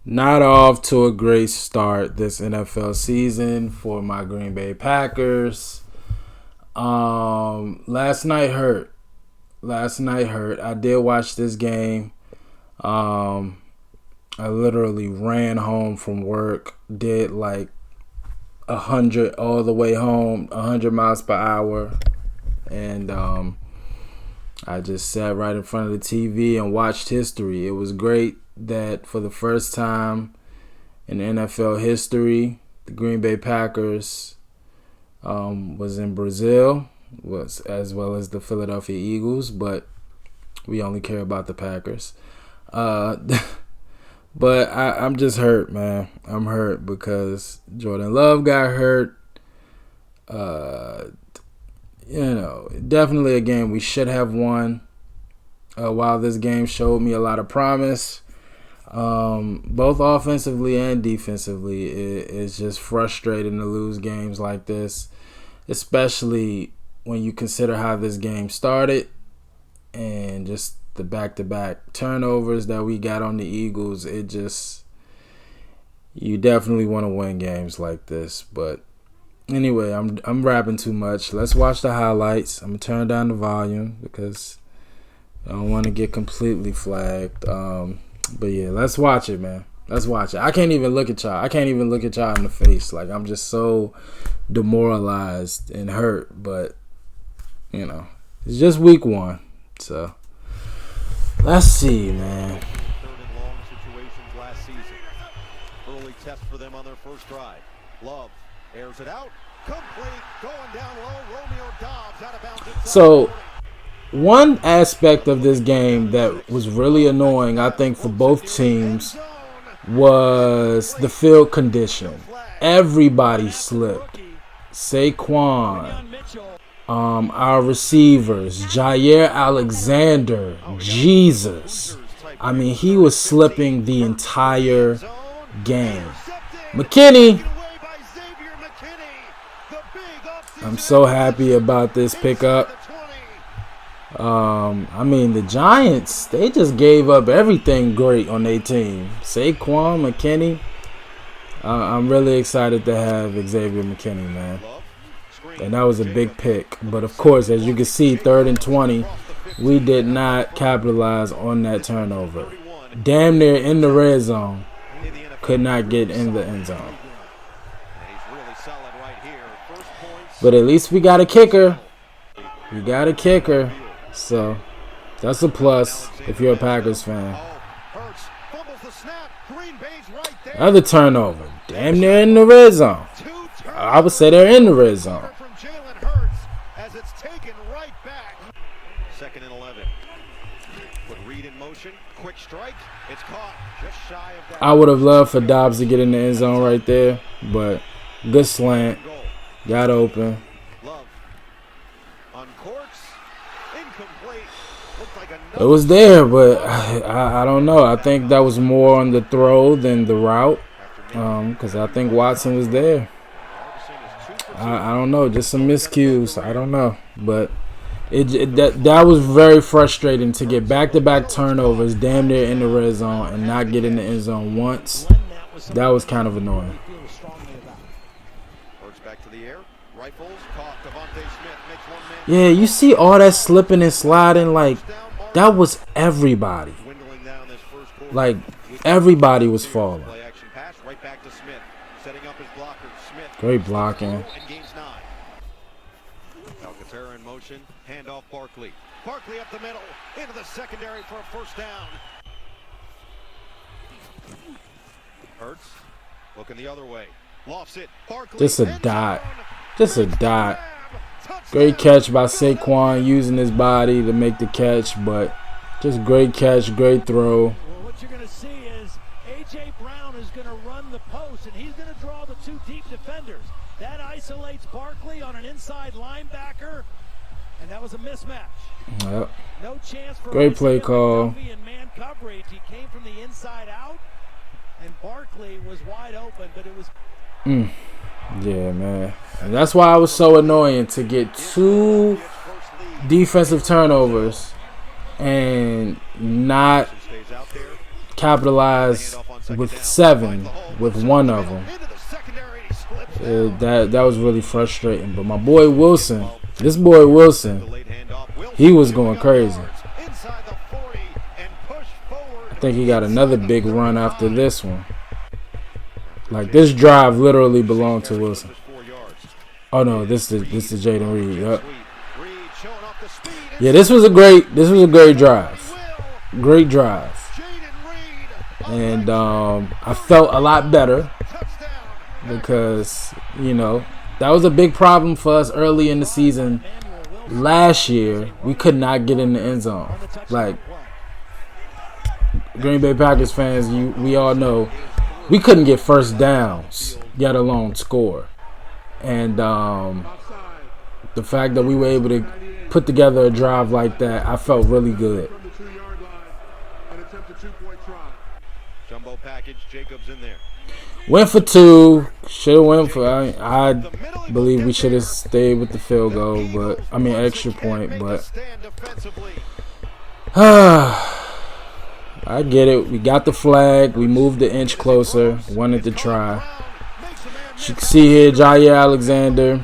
Not off to a great start this NFL season for my Green Bay Packers. Last night hurt. Last night hurt. I did watch this game. Um, I literally ran home from work. Did like 100 all the way home, 100 miles per hour, and I just sat right in front of the TV and watched history. It was great that for the first time in NFL history, the Green Bay Packers was in Brazil, was as well as the Philadelphia Eagles, but we only care about the Packers. Uh, but I'm just hurt, man. I'm hurt because Jordan Love got hurt. Uh, Definitely a game we should have won. While this game showed me a lot of promise, both offensively and defensively, it's just frustrating to lose games like this, especially when you consider how this game started and just the back-to-back turnovers that we got on the Eagles. You definitely want to win games like this. But anyway, I'm rapping too much. Let's watch the highlights. I'm gonna turn down the volume because I don't want to get completely flagged. But yeah, let's watch it, man. Let's watch it. I can't even look at y'all. I can't even look at y'all in the face. Like, I'm just so demoralized and hurt. But, it's just week one. So, let's see, man. Third and long situations last season. Early test for them on their first drive. Love airs it out. Complete. Going down low. Romeo Doubs out of bounds. So, one aspect of this game that was really annoying, I think, for both teams was the field condition. Everybody slipped. Saquon, our receivers, Jair Alexander, Jesus. I mean, he was slipping the entire game. McKinney, I'm so happy about this pickup. I mean, the Giants, they just gave up everything great on their team. Saquon, McKinney. I'm really excited to have Xavier McKinney, man. And that was a big pick. But, of course, as you can see, 3rd and 20, we did not capitalize on that turnover. Damn near in the red zone. Could not get in the end zone. But at least we got a kicker. We got a kicker. So, that's a plus if you're a Packers fan. Another turnover. Damn near in the red zone. I would say they're in the red zone. Second and 11. Put Reed in motion. Quick strike. It's caught just shy of that. I would have loved for Dobbs to get in the end zone right there, but good slant. Got open. Love on course. Incomplete. Looked like It was there, but I don't know. I think that was more on the throw than the route, because I think Watson was there. I don't know, just some miscues. I don't know, but that was very frustrating to get back-to-back turnovers, damn near in the red zone, and not get in the end zone once. That was kind of annoying. back to the air. Rifles caught. Devontae Smith makes one man. Yeah, you see all that slipping and sliding, like that was everybody. Dwindling down this first quarter. Like everybody was falling. Play action pass right back to Smith. Setting up his blocker. Smith. Great blocking. And gains 9. Alcantara in motion. Handoff Barkley. Barkley up the middle. Into the secondary for a first down. Hurts. Looking the other way. Lofts it. Barkley. Just a dot. Just a dot. Great catch by Saquon using his body to make the catch, but just great catch, great throw. Well, what you're going to see is A.J. Brown is going to run the post, and he's going to draw the 2 deep defenders. That isolates Barkley on an inside linebacker, and that was a mismatch. Yep. No chance for Great play call. in man coverage. He came from the inside out, and Barkley was wide open, but it was... Yeah, man. And that's why it was so annoying to get 2 defensive turnovers and not capitalize with 7 with one of them. That was really frustrating. But my boy Wilson, this boy Wilson, he was going crazy. I think he got another big run after this one. Like, this drive literally belonged to Wilson. Oh no, this is Jayden Reed. Yep. Yeah, this was a great drive. Great drive. And I felt a lot better because, you know, that was a big problem for us early in the season. Last year, we could not get in the end zone. Like, Green Bay Packers fans, we all know, we couldn't get first downs, let alone score. And the fact that we were able to put together a drive like that, I felt really good. Jumbo package, Jacobs in there. Went for 2. Should have went for. I believe we should have stayed with the field goal, but I mean extra point. But I get it. We got the flag. We moved the inch closer. Wanted to try. You can see here, Jaire Alexander.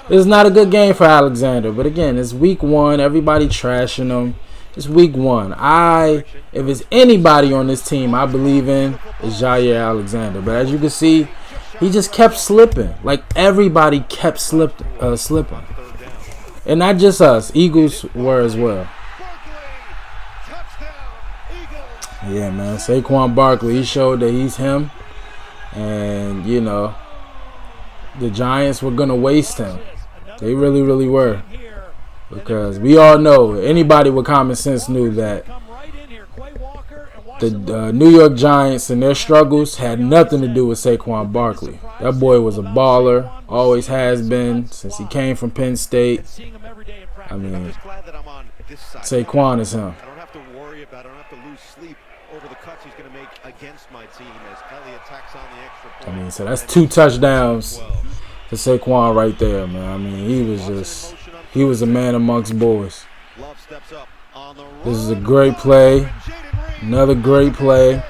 It's not a good game for Alexander, but again, it's week 1. Everybody trashing him. It's week 1. If it's anybody on this team I believe in, it's Jaire Alexander. But as you can see, he just kept slipping. Like, everybody kept slipping. And not just us. Eagles were as well. Yeah, man. Saquon Barkley, he showed that he's him. And, you know, the Giants were going to waste him. They really, really were. Because we all know, anybody with common sense knew that the New York Giants and their struggles had nothing to do with Saquon Barkley. That boy was a baller, always has been since he came from Penn State. I mean, Saquon is him. I don't have to worry about it. I don't have to lose sleep over the cuts he's going to make against my team as Elliott tacks on the extra point. I mean, so that's 2 touchdowns to Saquon right there, man. I mean, he was a man amongst boys. This is a great play. Another great play.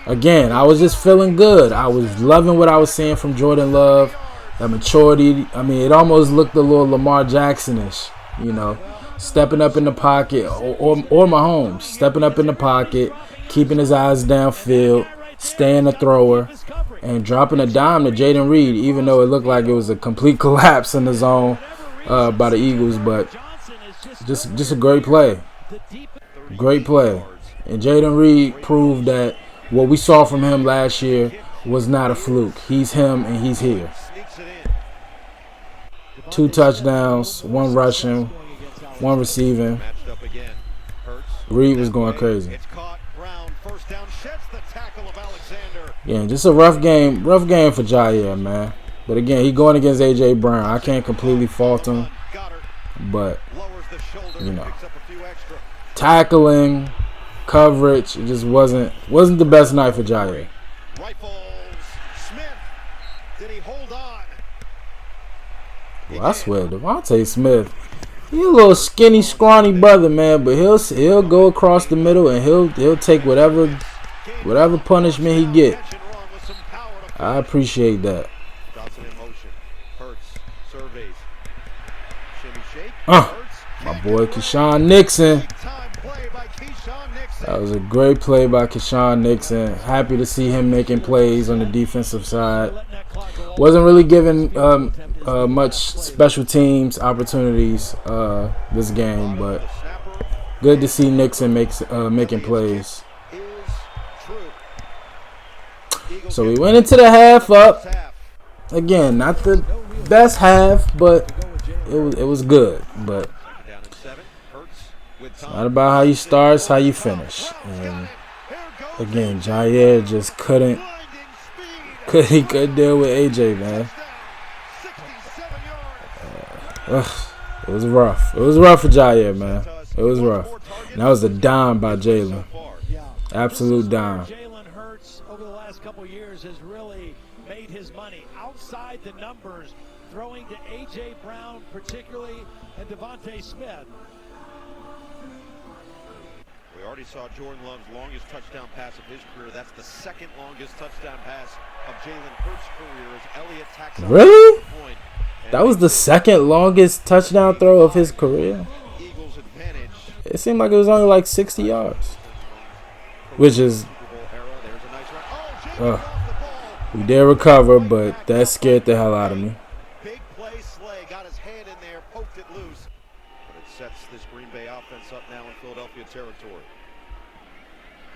Again, I was just feeling good. I was loving what I was seeing from Jordan Love. That maturity. I mean, it almost looked a little Lamar Jackson-ish, you know. Stepping up in the pocket, or Mahomes. Stepping up in the pocket, keeping his eyes downfield, staying a thrower, and dropping a dime to Jayden Reed, even though it looked like it was a complete collapse in the zone by the Eagles. But just a great play. Great play. And Jayden Reed proved that what we saw from him last year was not a fluke. He's him, and he's here. 2 touchdowns, 1 rushing, 1 receiving. Reed was going crazy. Yeah, just a rough game for Jaire, man. But again, he going against A.J. Brown. I can't completely fault him, but you know, tackling, coverage, it just wasn't the best night for Jaire. Well, I swear, Devontae Smith, he's a little skinny, scrawny brother, man, but he'll go across the middle and he'll take whatever punishment he get. I appreciate that. My boy Keyshawn Nixon. That was a great play by Keyshawn Nixon. Happy to see him making plays on the defensive side. Wasn't really given much special teams opportunities this game, but good to see Nixon making plays. So we went into the half up. Again, not the best half, but it was good. But it's not about how you start, it's how you finish. And again, Jaire just couldn't deal with AJ, man. It was rough. It was rough for Jaire, man. It was rough. And that was a dime by Jalen. Absolute dime. Jalen Hurts over the last couple years has really made his money outside the numbers, throwing to A.J. Brown particularly and Devontae Smith. already saw Jordan Love's longest touchdown pass of his career. That's the second longest touchdown pass of Jalen Hurts' career as Elliott tacks on Really? the point. That was the second longest touchdown throw of his career. Eagles advantage. It seemed like it was only like 60 yards. Which is, Super Bowl era. There's a nice run. Oh, Jalen off the ball. we did recover, but that scared the hell out of me. Big play, Slay got his hand in there, poked it loose. But it sets this Green Bay offense up now in Philadelphia territory.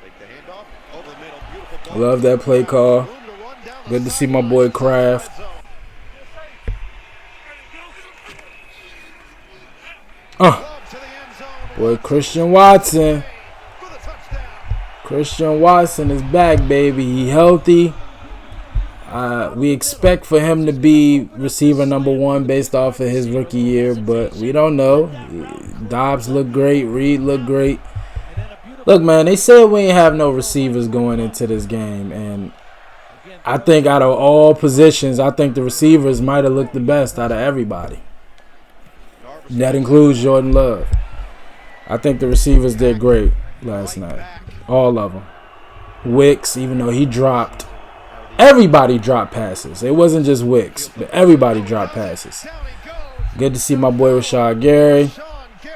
Take the handoff over the middle. Beautiful ball. Love that play call. Room to run down the Good to see my sideline. boy Kraft. Love to the end zone. Boy, Christian Watson. For the touchdown. Christian Watson is back, baby. He healthy. We expect for him to be receiver number 1 based off of his rookie year, but we don't know. Dobbs looked great. Reed looked great. Look, man, they said we ain't have no receivers going into this game, and I think out of all positions, I think the receivers might have looked the best out of everybody. That includes Jordan Love. I think the receivers did great last night. All of them. Wicks, even though he dropped. Everybody dropped passes. It wasn't just Wicks, but everybody dropped passes. Down he goes. Good to see my boy Rashad Gary. Sean Gary.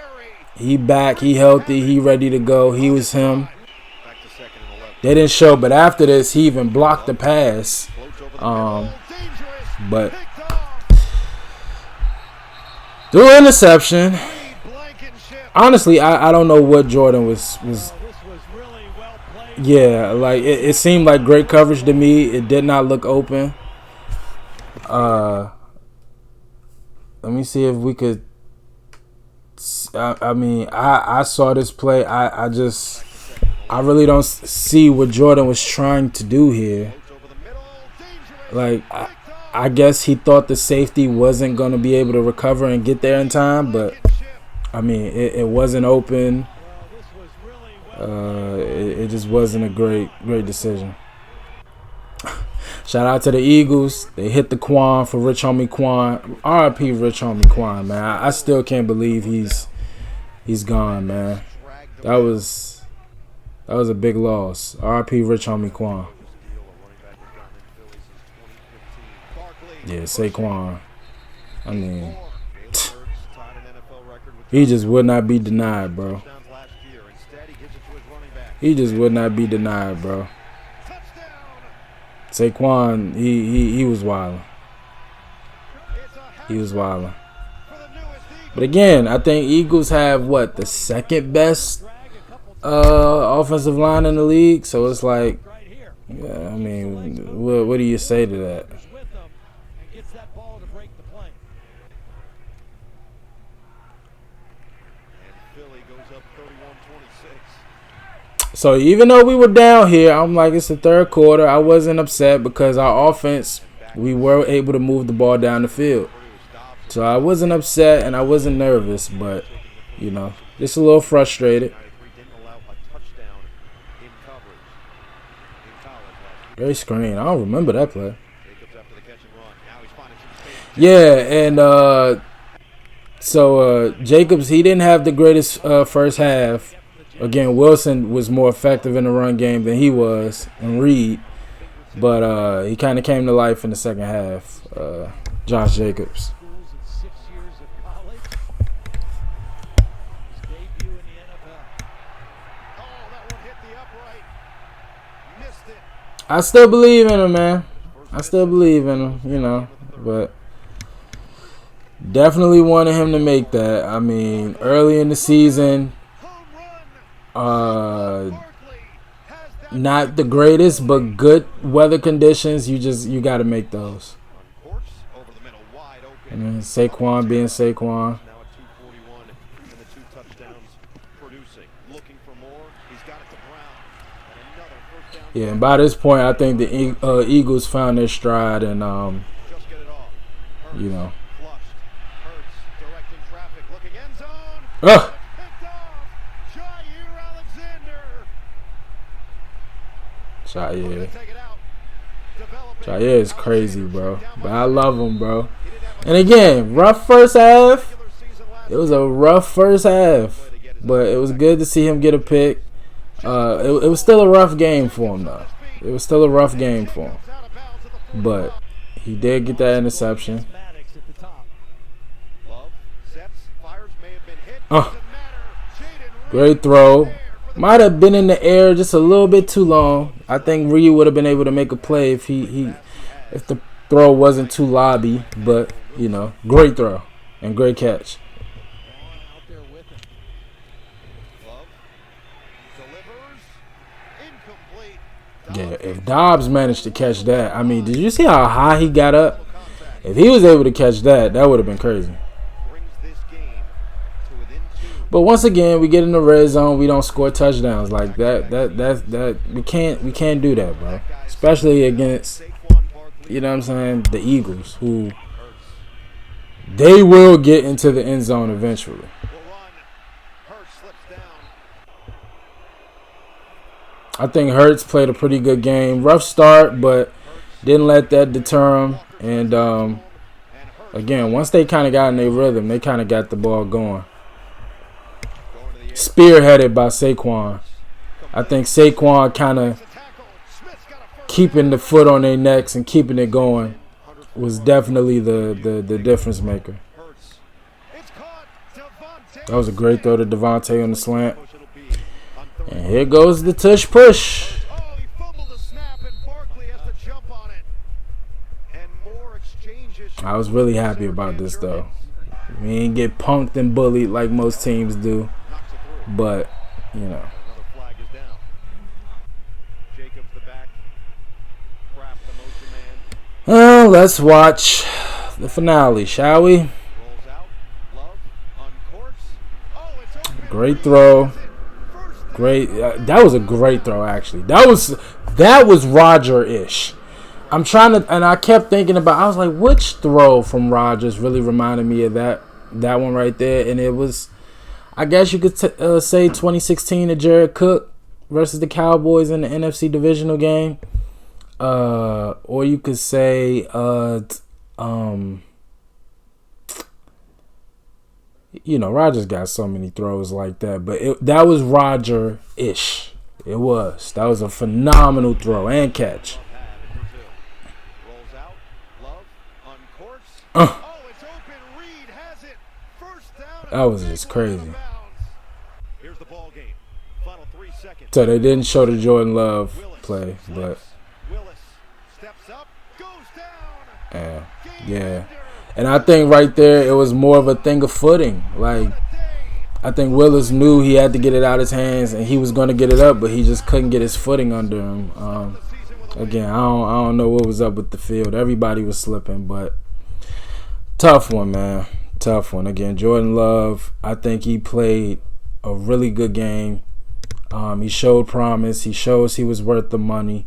He back. He healthy. He ready to go. He was him. Back to second and 11. They didn't show, but after this, he even blocked the pass. Floats over the middle. Dangerous. But Picked off. through interception. Reed Blankenship. Honestly, I don't know what Jordan was. This was really well played. Yeah, like it seemed like great coverage to me. It did not look open. Let me see if we could. I mean, I saw this play. I really don't see what Jordan was trying to do here. Floats over the middle. Dangerous. Like Picked off. I guess he thought the safety wasn't going to be able to recover and get there in time, but Blankenship. I mean, it wasn't open. Well, this was really well. It just wasn't a great decision. Shout out to the Eagles. They hit the Quan for Rich Homie Quan. R.I.P. Rich Homie Quan, man. I still can't believe he's gone, man. Dragged That was a big loss. R.I.P. Rich Homie Quan. Yeah, Saquon. I mean, he just would not be denied, bro. He just would not be denied, bro. Saquon, he was wilding. He was wilding. But again, I think Eagles have what, the second best offensive line in the league. So it's like, Right here. yeah, I mean, what do you say to that? With them and gets that ball to break the plane. And Philly goes up 31-26. So even though we were down here, I'm like, it's the third quarter. I wasn't upset because our offense, we were able to move the ball down the field. So I wasn't upset and I wasn't nervous, but, you know, just a little frustrated. Didn't allow a touchdown in coverage in college last Great screen. I don't remember that play. year. Jacobs after the catch and run. Now he's finding some space. Yeah, and so Jacobs, he didn't have the greatest first half. Again, Wilson was more effective in the run game than he was, and Reed. But he kind of came to life in the second half, Josh Jacobs. Schools in 6 years of college. His debut in the NFL. Oh, that one hit the upright. Missed it. I still believe in him, man. I still believe in him, you know. But definitely wanted him to make that. I mean, early in the season, Home run. Barkley has that not the greatest, but good weather conditions. You got to make those. on course over the middle, wide open. And then Saquon being Saquon. Now at 241 and the 2 touchdowns producing. Looking for more. He's got it to Brown. And another first down. Yeah, and by this point, I think the Eagles found their stride, and Just get it off. Hurts, you know, flushed. Hurts directing traffic. Looking end zone. ugh, Picked off. Jair Alexander. Jair. Take it out. Developing. Jair is crazy, bro. But I love him, bro. And again, rough first half. It was a rough first half, but it was good to see him get a pick. It was still a rough game for him, though. It was still a rough game for him. But he did get that interception. Great throw. Might have been in the air just a little bit too long. I think Ryu would have been able to make a play if if the throw wasn't too lobby. But, you know, great throw and great catch. Yeah, if Dobbs managed to catch that, I mean, did you see how high he got up? If he was able to catch that, that would have been crazy. But once again, we get in the red zone, we don't score touchdowns like that. We can't do that, bro. Especially against, you know what I'm saying, the Eagles, who they will get into the end zone eventually. I think Hurts played a pretty good game. Rough start, but didn't let that deter him. And, again, once they kind of got in their rhythm, they kind of got the ball going. Spearheaded by Saquon. I think Saquon kind of keeping the foot on their necks and keeping it going was definitely the difference maker. That was a great throw to Devontae on the slant. And here goes the tush push. I was really happy about this, though. We ain't get punked and bullied like most teams do. But, you know. Let's watch the finale, shall we? Great throw. Great. That was a great throw, actually. That was Roger-ish. I'm trying to, and I kept thinking about, I was like, which throw from Rodgers really reminded me of that one right there? And it was, I guess you could say 2016 to Jared Cook versus the Cowboys in the NFC divisional game. Or you could say, you know, Rodgers got so many throws like that, but that was Roger-ish. It was. That was a phenomenal throw and catch. That was just crazy. So they didn't show the Jordan Love play, but yeah. And I think right there it was more of a thing of footing. Like, I think Willis knew he had to get it out of his hands, and he was going to get it up, but he just couldn't get his footing under him. Again, I don't know what was up with the field. Everybody was slipping, but tough one, man. Tough one. Again, Jordan Love, I think he played a really good game. He showed promise. He shows he was worth the money.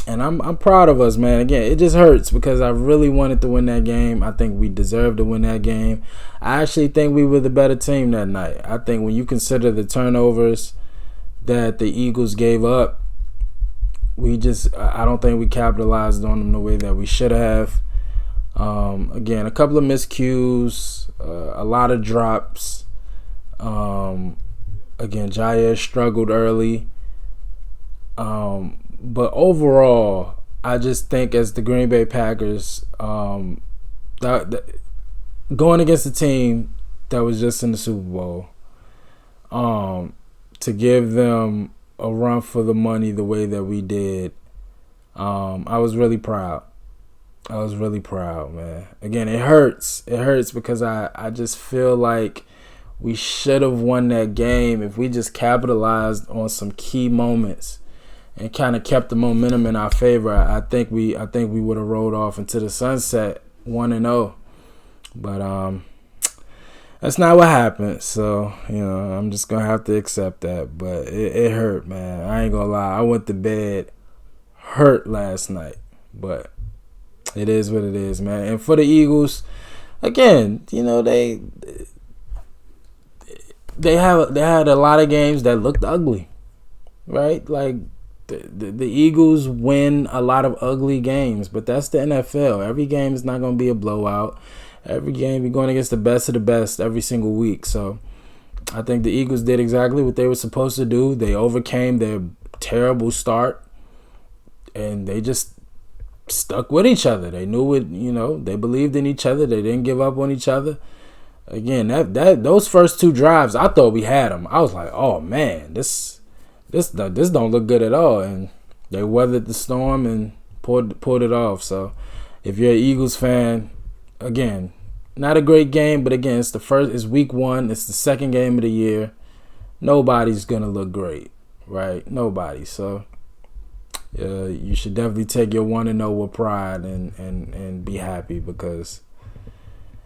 And I'm proud of us, man. Again, it just hurts because I really wanted to win that game. I think we deserved to win that game. I actually think we were the better team that night. I think when you consider the turnovers that the Eagles gave up, I don't think we capitalized on them the way that we should have. Again, a couple of miscues, a lot of drops. Again, Jair struggled early. But overall, I just think as the Green Bay Packers, going against a team that was just in the Super Bowl, to give them a run for the money the way that we did, I was really proud. I was really proud, man. Again, it hurts. It hurts because I just feel like we should have won that game if we just capitalized on some key moments and kind of kept the momentum in our favor. I think we would have rolled off into the sunset 1-0. But that's not what happened. So, you know, I'm just going to have to accept that. But it hurt, man. I ain't going to lie. I went to bed hurt last night. But it is what it is, man. And for the Eagles, again, you know, they had a lot of games that looked ugly, right? Like, the Eagles win a lot of ugly games, but that's the NFL. Every game is not going to be a blowout. Every game you're going against the best of the best every single week. So I think the Eagles did exactly what they were supposed to do. They overcame their terrible start, and they just stuck with each other. They knew it, they believed in each other. They didn't give up on each other. Again, those first 2 drives, I thought we had them. I was like, oh man, this don't look good at all. And they weathered the storm and pulled it off. So if you're an Eagles fan, again, not a great game, but again, it's week 1. It's the second game of the year. Nobody's gonna look great, right? Nobody. So you should definitely take your 1-0 with pride and be happy, because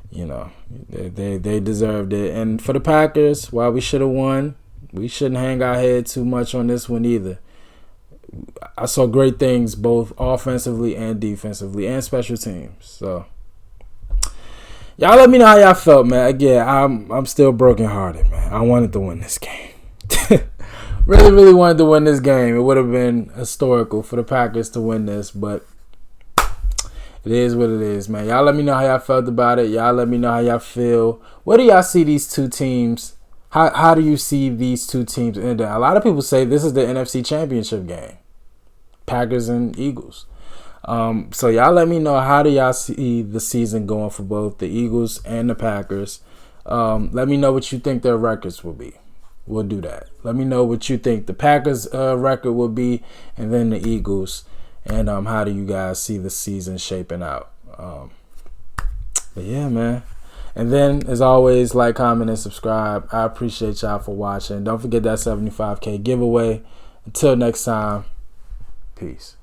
they deserved it. And for the Packers, while we should have won, we shouldn't hang our head too much on this one either. I saw great things both offensively and defensively and special teams. So y'all let me know how y'all felt, man. Again, I'm still brokenhearted, man. I wanted to win this game. Really, really wanted to win this game. It would have been historical for the Packers to win this, but it is what it is, man. Y'all let me know how y'all felt about it. Y'all let me know how y'all feel. Where do y'all see these two teams? How do you see these two teams ending? A lot of people say this is the NFC Championship game. Packers and Eagles. So y'all let me know, how do y'all see the season going for both the Eagles and the Packers? Let me know what you think their records will be. We'll do that. Let me know what you think the Packers record will be, and then the Eagles. And how do you guys see the season shaping out? But yeah, man. And then, as always, like, comment, and subscribe. I appreciate y'all for watching. Don't forget that $75K giveaway. Until next time, peace.